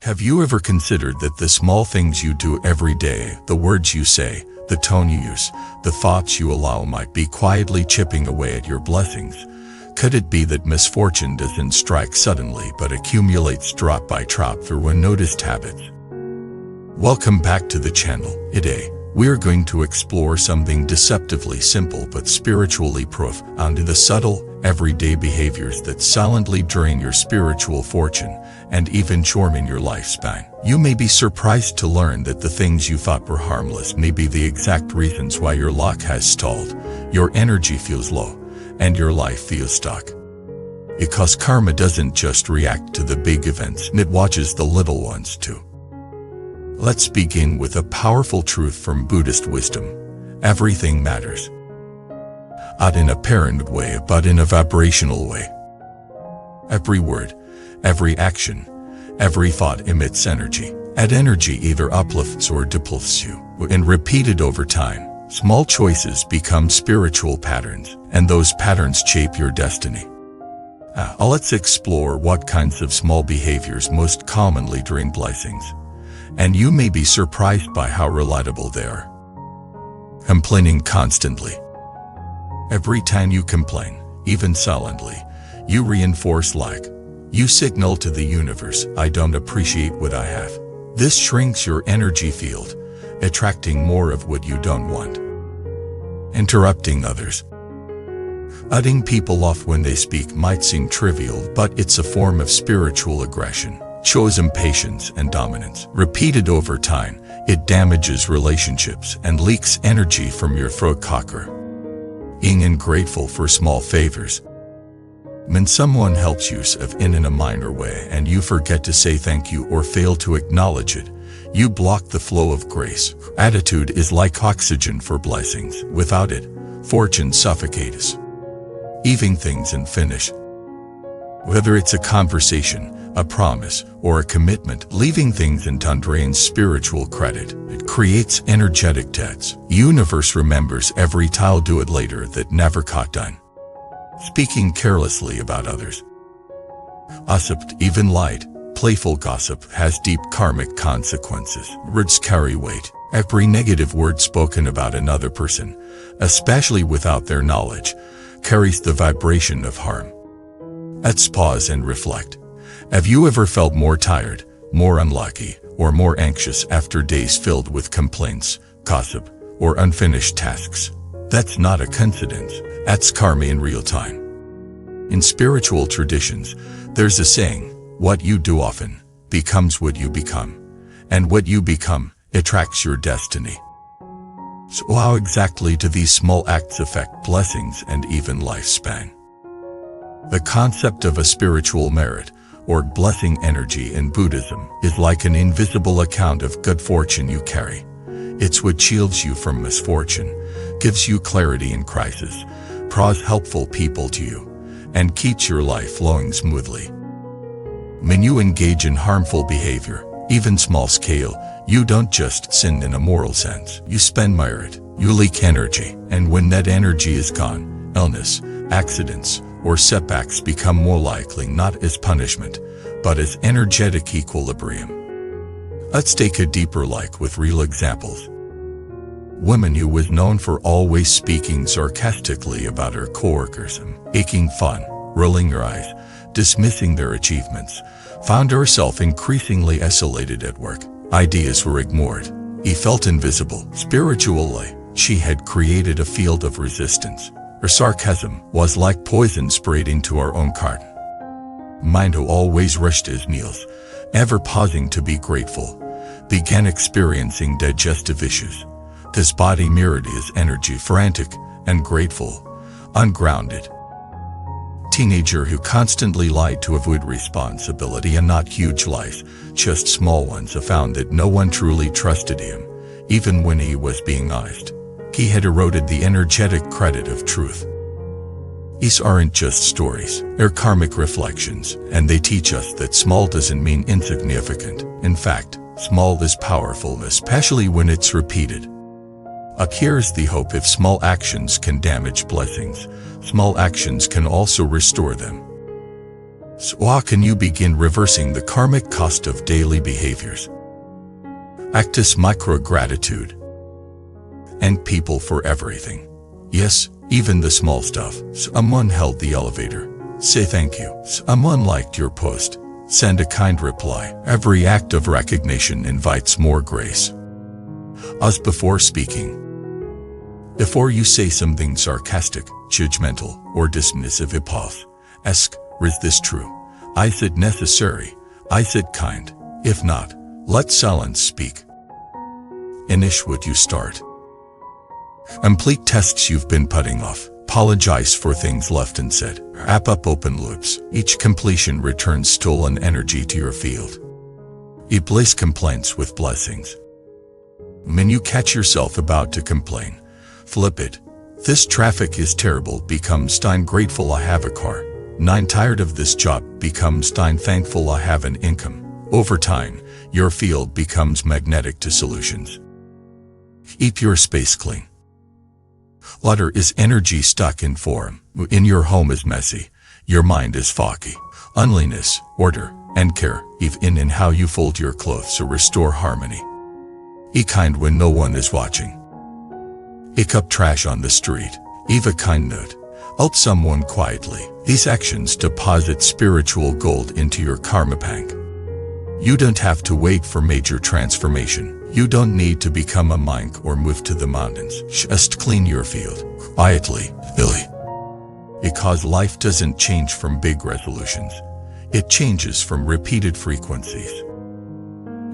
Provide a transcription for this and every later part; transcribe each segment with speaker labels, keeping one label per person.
Speaker 1: Have you ever considered that the small things you do every day, the words you say, the tone you use, the thoughts you allow might be quietly chipping away at your blessings? Could it be that misfortune doesn't strike suddenly but accumulates drop by drop through unnoticed habits? Welcome back to the channel. Today, we're going to explore something deceptively simple but spiritually profound: the subtle, everyday behaviors that silently drain your spiritual fortune and even shorten your lifespan. You may be surprised to learn that the things you thought were harmless may be the exact reasons why your luck has stalled, your energy feels low, and your life feels stuck. Because karma doesn't just react to the big events, it watches the little ones too. Let's begin with a powerful truth from Buddhist wisdom. Everything matters. Not in a apparent way, but in a vibrational way. Every word, every action, every thought emits energy. That energy either uplifts or depletes you. And repeated over time, small choices become spiritual patterns, and those patterns shape your destiny. Let's explore what kinds of small behaviors most commonly drain blessings. And you may be surprised by how relatable they are. Complaining constantly. Every time you complain, even silently, you reinforce lack. You signal to the universe, "I don't appreciate what I have." This shrinks your energy field, attracting more of what you don't want. Interrupting others. Cutting people off when they speak might seem trivial, but it's a form of spiritual aggression. Shows impatience and dominance. Repeated over time, it damages relationships and leaks energy from your throat chakra. Being ungrateful for small favors. When someone helps you in a minor way and you forget to say thank you or fail to acknowledge it, you block the flow of grace. Attitude is like oxygen for blessings. Without it, fortune suffocates. Leaving things unfinished. Whether it's a conversation, a promise, or a commitment, leaving things undone drains spiritual credit. It creates energetic debts. The universe remembers every "I'll do it later" that never got done. Speaking carelessly about others. Gossip, even light, playful gossip, has deep karmic consequences. Words carry weight. Every negative word spoken about another person, especially without their knowledge, carries the vibration of harm. Let's pause and reflect. Have you ever felt more tired, more unlucky, or more anxious after days filled with complaints, gossip, or unfinished tasks? That's not a coincidence. That's karma in real time. In spiritual traditions, there's a saying, "What you do often becomes what you become, and what you become attracts your destiny." So how exactly do these small acts affect blessings and even lifespan? The concept of a spiritual merit, or blessing energy in Buddhism, is like an invisible account of good fortune you carry. It's what shields you from misfortune, gives you clarity in crisis, draws helpful people to you, and keeps your life flowing smoothly. When you engage in harmful behavior, even small scale, you don't just sin in a moral sense. You spend merit, you leak energy, and when that energy is gone, illness, accidents, or setbacks become more likely, not as punishment, but as energetic equilibrium. Let's take a deeper look with real examples. Woman who was known for always speaking sarcastically about her coworkers, making fun, rolling her eyes, dismissing their achievements, found herself increasingly isolated at work. Ideas were ignored. He felt invisible. Spiritually, she had created a field of resistance. Her sarcasm was like poison sprayed into our own garden. Mind, who always rushed his meals, ever pausing to be grateful, began experiencing digestive issues. His body mirrored his energy, frantic and grateful, ungrounded. Teenager who constantly lied to avoid responsibility, and not huge lies, just small ones, found that no one truly trusted him, even when he was being honest. He had eroded the energetic credit of truth. These aren't just stories, they're karmic reflections, and they teach us that small doesn't mean insignificant. In fact, small is powerful, especially when it's repeated. Here's the hope: if small actions can damage blessings, small actions can also restore them. So how can you begin reversing the karmic cost of daily behaviors? Practice micro-gratitude. And people for everything. Yes, even the small stuff. Someone held the elevator. Say thank you. Someone liked your post. Send a kind reply. Every act of recognition invites more grace. As before speaking. Before you say something sarcastic, judgmental, or dismissive, pause. Ask, is this true? Is it necessary? Is it kind? If not, let silence speak. Finish what you start. Complete tasks you've been putting off. Apologize for things left unsaid. Wrap up open loops. Each completion returns stolen energy to your field. Replace complaints with blessings. When you catch yourself about to complain, flip it. This traffic is terrible becomes I'm grateful I have a car. I'm tired of this job becomes I'm thankful I have an income. Over time, your field becomes magnetic to solutions. Keep your space clean. Clutter is energy stuck in form. In your home is messy. Your mind is foggy. Cleanliness, order, and care, even in how you fold your clothes to restore harmony. Be kind when no one is watching. Pick up trash on the street. Leave a kind note. Help someone quietly. These actions deposit spiritual gold into your karma bank. You don't have to wait for major transformation. You don't need to become a monk or move to the mountains. Just clean your field, quietly, Billy. Because life doesn't change from big resolutions. It changes from repeated frequencies.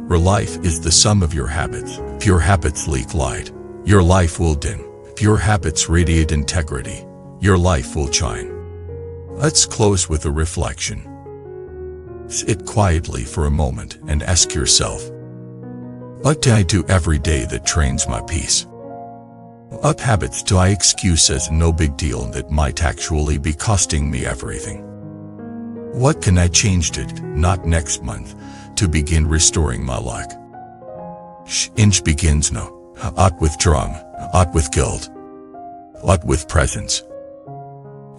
Speaker 1: Your life is the sum of your habits. If your habits leak light, your life will dim. If your habits radiate integrity, your life will shine. Let's close with a reflection. Sit quietly for a moment and ask yourself, what do I do every day that trains my peace? What habits do I excuse as no big deal that might actually be costing me everything? What can I change today, not next month, to begin restoring my luck? Change begins now, not with drama, not with guilt, but with presence.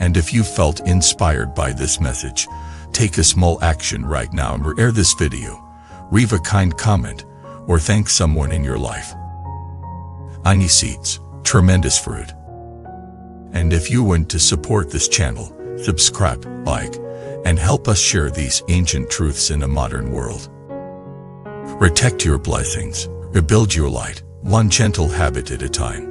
Speaker 1: And if you felt inspired by this message, take a small action right now and share this video, leave a kind comment, or thank someone in your life. Tiny seeds, tremendous fruit. And if you want to support this channel, subscribe, like, and help us share these ancient truths in a modern world. Protect your blessings, rebuild your light, one gentle habit at a time.